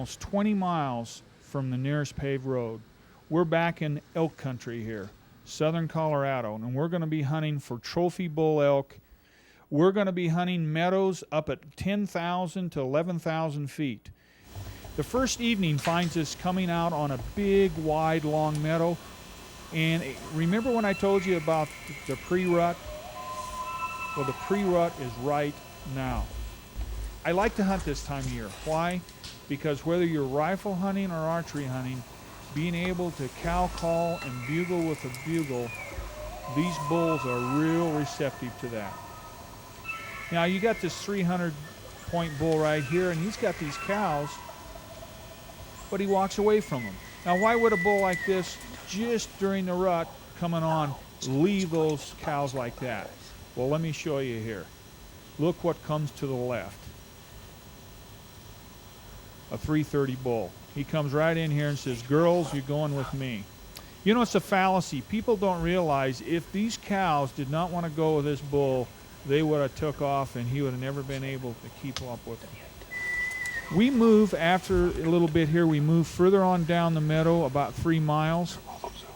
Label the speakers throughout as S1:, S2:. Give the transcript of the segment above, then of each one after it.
S1: almost 20 miles from the nearest paved road. We're back in elk country here, southern Colorado, and we're going to be hunting for trophy bull elk. We're going to be hunting meadows up at 10,000 to 11,000 feet. The first evening finds us coming out on a big, wide, long meadow. And remember when I told you about the pre-rut? Well, the pre-rut is right now. I like to hunt this time of year. Why? Because whether you're rifle hunting or archery hunting, being able to cow call and bugle with a bugle, these bulls are real receptive to that. Now you got this 300-point bull right here, and he's got these cows, but he walks away from them. Now why would a bull like this, just during the rut coming on, leave those cows like that? Well, let me show you here. Look what comes to the left. A 330 bull. He comes right in here and says, "Girls, you're going with me." You know, it's a fallacy. People don't realize if these cows did not want to go with this bull, they would have took off and he would have never been able to keep up with them. We move after a little bit here. We move further on down the meadow about 3 miles,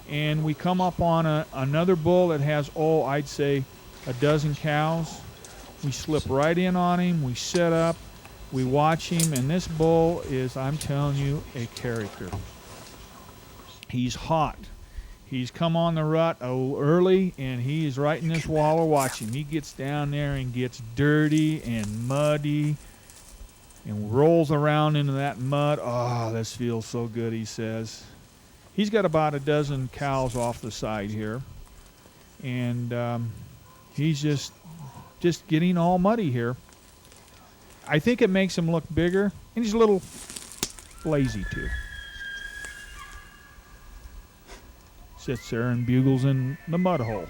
S1: and we come up on another bull that has, I'd say a dozen cows. We slip right in on him. We set up. We watch him, and this bull is, I'm telling you, a character. He's hot. He's come on the rut early, and he's right in this waller. Watch him. He gets down there and gets dirty and muddy and rolls around into that mud. "Oh, this feels so good," he says. He's got about a dozen cows off the side here, and he's just getting all muddy here. I think it makes him look bigger, and he's a little lazy too. Sits there and bugles in the mud hole.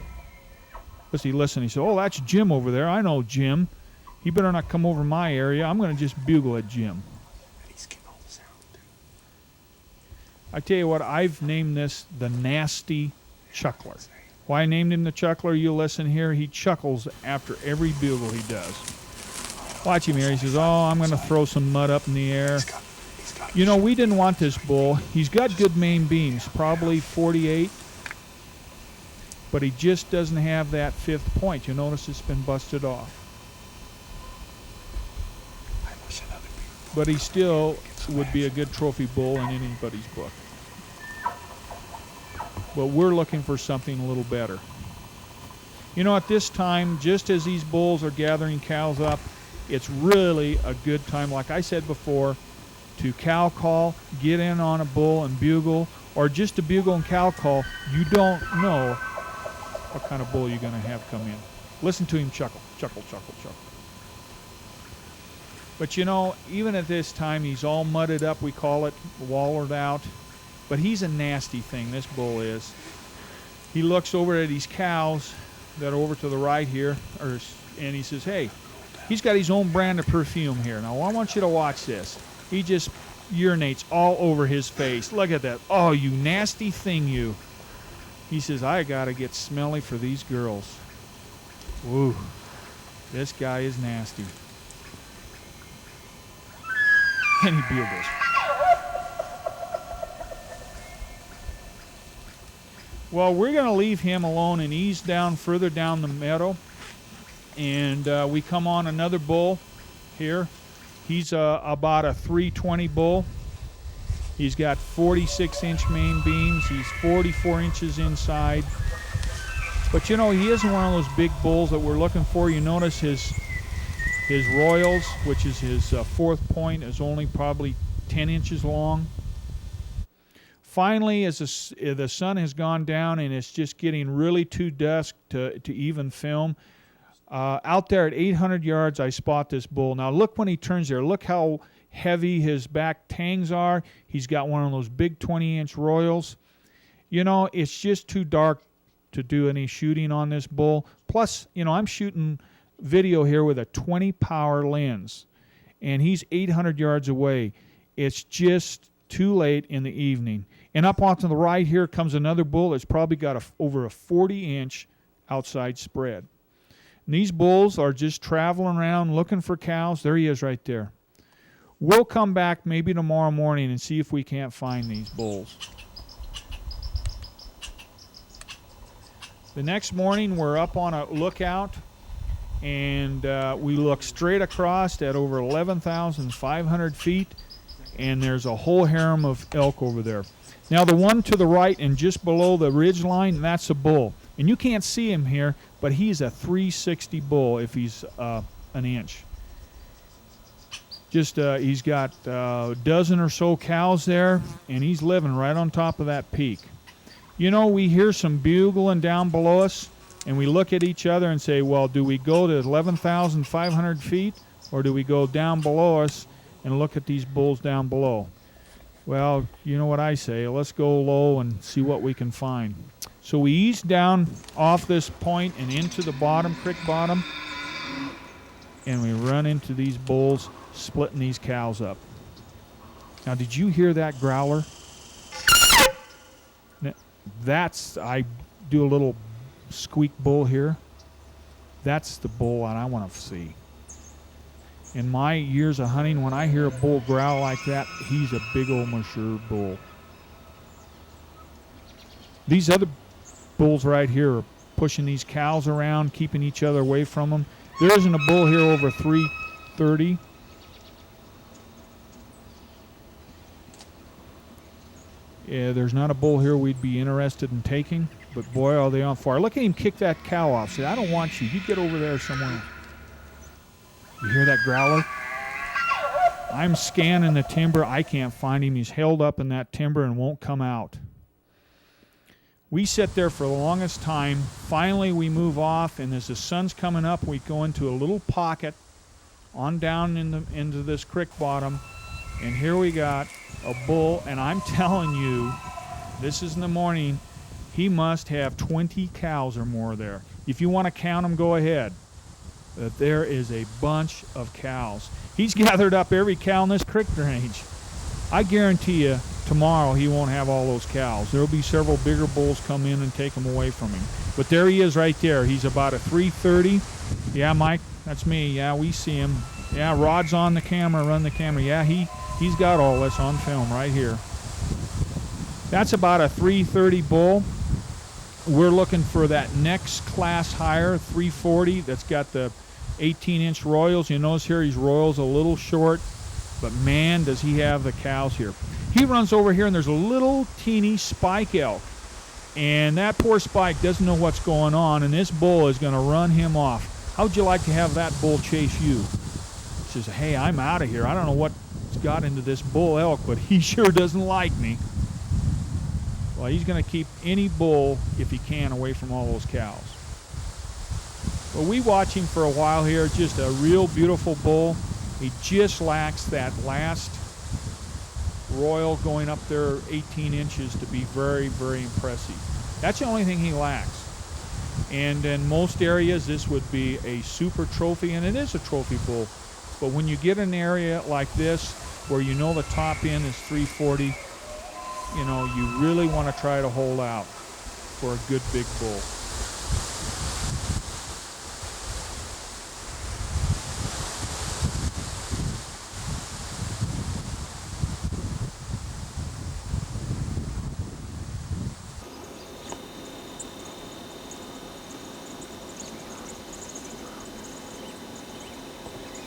S1: Listen, he said, "Oh, that's Jim over there. I know Jim. He better not come over my area. I'm going to just bugle at Jim." I tell you what, I've named this the nasty chuckler. Why I named him the chuckler, you'll listen here. He chuckles after every bugle he does. Watch him here. He says, "Oh, I'm going to throw some mud up in the air." You know, we didn't want this bull. He's got good main beams, probably 48, but he just doesn't have that 5th point. You notice it's been busted off. But he still would be a good trophy bull in anybody's book. But we're looking for something a little better. You know, at this time, just as these bulls are gathering cows up, it's really a good time, like I said before, to cow call, get in on a bull and bugle, or just to bugle and cow call. You don't know what kind of bull you're going to have come in. Listen to him chuckle, chuckle, chuckle, chuckle. But you know, even at this time, he's all mudded up, we call it, wallered out. But he's a nasty thing, this bull is. He looks over at these cows that are over to the right here, and he says, "Hey," he's got his own brand of perfume here. Now, I want you to watch this. He just urinates all over his face. Look at that. "Oh, you nasty thing, you." He says, "I got to get smelly for these girls." Woo. This guy is nasty. And he bugles. Well, we're going to leave him alone and ease down further down the meadow. And we come on another bull here. He's about a 320 bull. He's got 46-inch main beams. He's 44 inches inside. But, you know, he isn't one of those big bulls that we're looking for. You notice his royals, which is his 4th point, is only probably 10 inches long. Finally, as the sun has gone down and it's just getting really too dusk to even film, out there at 800 yards, I spot this bull. Now, look when he turns there. Look how heavy his back tangs are. He's got one of those big 20-inch royals. You know, it's just too dark to do any shooting on this bull. Plus, you know, I'm shooting video here with a 20-power lens, and he's 800 yards away. It's just too late in the evening. And up onto the right here comes another bull that's probably got over a 40-inch outside spread. And these bulls are just traveling around looking for cows. There he is right there. We'll come back maybe tomorrow morning and see if we can't find these bulls. The next morning, we're up on a lookout, and we look straight across at over 11,500 feet, and there's a whole harem of elk over there. Now, the one to the right and just below the ridge line, that's a bull. And you can't see him here, but he's a 360 bull if he's an inch. Just he's got a dozen or so cows there, and he's living right on top of that peak. You know, we hear some bugling down below us, and we look at each other and say, well, do we go to 11,500 feet, or do we go down below us and look at these bulls down below? Well, you know what I say. Let's go low and see what we can find. So we ease down off this point and into the bottom, creek bottom, and we run into these bulls splitting these cows up. Now, did you hear that growler? That's, I do a little squeak bull here. That's the bull that I want to see. In my years of hunting, when I hear a bull growl like that, he's a big old mature bull. These other bulls right here are pushing these cows around, keeping each other away from them. There isn't a bull here over 330. Yeah, there's not a bull here we'd be interested in taking, but boy, are they on fire. Look at him kick that cow off. Say, I don't want you. You get over there somewhere. You hear that growler? I'm scanning the timber. I can't find him. He's held up in that timber and won't come out. We sit there for the longest time. Finally, we move off, and as the sun's coming up, we go into a little pocket on down into this creek bottom, and here we got a bull, and I'm telling you, this is in the morning, he must have 20 cows or more there. If you want to count them, go ahead. There is a bunch of cows. He's gathered up every cow in this creek drainage. I guarantee you, tomorrow he won't have all those cows. There will be several bigger bulls come in and take them away from him. But there he is right there. He's about a 330. Yeah, Mike, that's me. Yeah, we see him. Yeah, Rod's on the camera, run the camera. Yeah, he's got all this on film right here. That's about a 330 bull. We're looking for that next class higher, 340, that's got the 18-inch royals. You notice here he's royals a little short, but man, does he have the cows here. He runs over here, and there's a little teeny spike elk, and that poor spike doesn't know what's going on, and this bull is going to run him off. How'd you like to have that bull chase you? He says, hey, I'm out of here. I don't know what's got into this bull elk, but he sure doesn't like me. Well, he's going to keep any bull, if he can, away from all those cows. Well, we watch him for a while here. Just a real beautiful bull. He just lacks that last royal going up there 18 inches to be very, very impressive. That's the only thing he lacks. And in most areas, this would be a super trophy, and it is a trophy bull. But when you get an area like this, where you know the top end is 340, you know, you really want to try to hold out for a good big bull.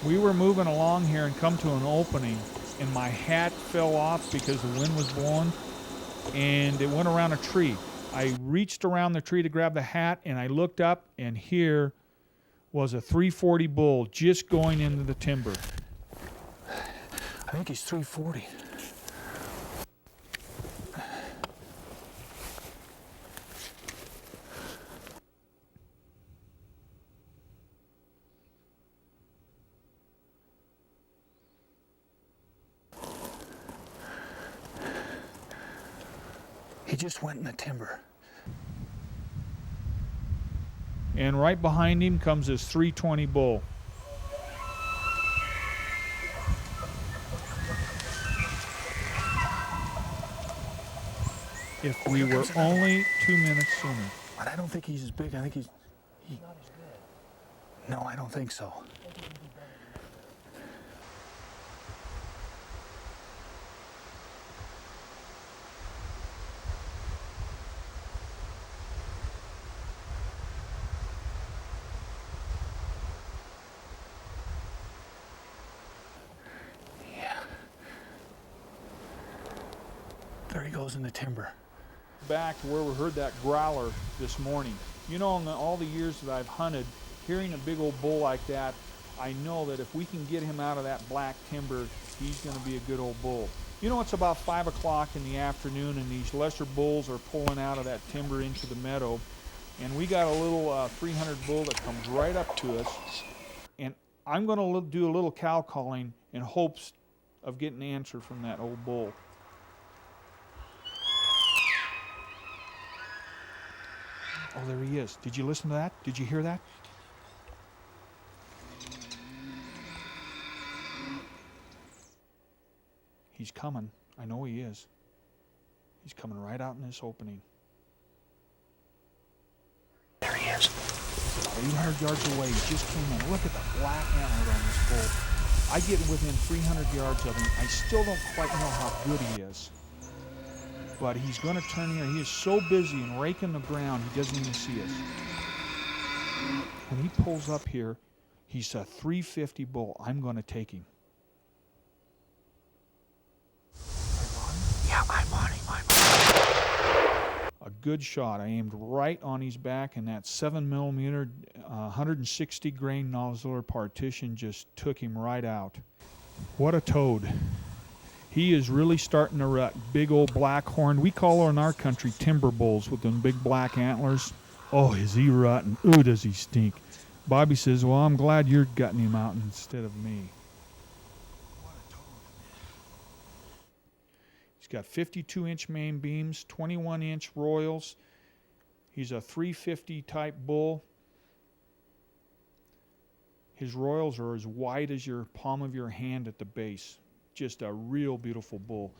S1: We were moving along here and come to an opening, and my hat fell off because the wind was blowing, and it went around a tree. I reached around the tree to grab the hat, and I looked up, and here was a 340 bull just going into the timber.
S2: I think he's 340. He just went in the timber.
S1: And right behind him comes this 320 bull. If we were only 2 minutes sooner.
S2: But I don't think he's as big. I think he's
S3: Not as good.
S2: No, I don't think so. meadows and the timber.
S1: Back to where we heard that growler this morning. You know, in all the years that I've hunted, hearing a big old bull like that, I know that if we can get him out of that black timber, he's going to be a good old bull. You know, it's about 5 o'clock in the afternoon, and these lesser bulls are pulling out of that timber into the meadow. And we got a little 300 bull that comes right up to us. And I'm going to do a little cow calling in hopes of getting an answer from that old bull. Oh, there he is. Did you listen to that? Did you hear that? He's coming. I know he is. He's coming right out in this opening.
S2: There he is.
S1: 800 yards away. He just came in. Look at the black antler on this bull. I get within 300 yards of him. I still don't quite know how good he is. But he's going to turn here. He is so busy and raking the ground, he doesn't even see us. When he pulls up here, he's a 350 bull. I'm going to take him.
S2: Yeah, I'm on him.
S1: A good shot. I aimed right on his back, and that 7mm 160 grain nodular partition just took him right out. What a toad. He is really starting to rut. Big old black horn. We call in our country timber bulls with them big black antlers. Oh, is he rutting? Ooh, does he stink. Bobby says, well, I'm glad you're gutting him out instead of me. He's got 52-inch main beams, 21-inch royals. He's a 350 type bull. His royals are as wide as your palm of your hand at the base. Just a real beautiful bull.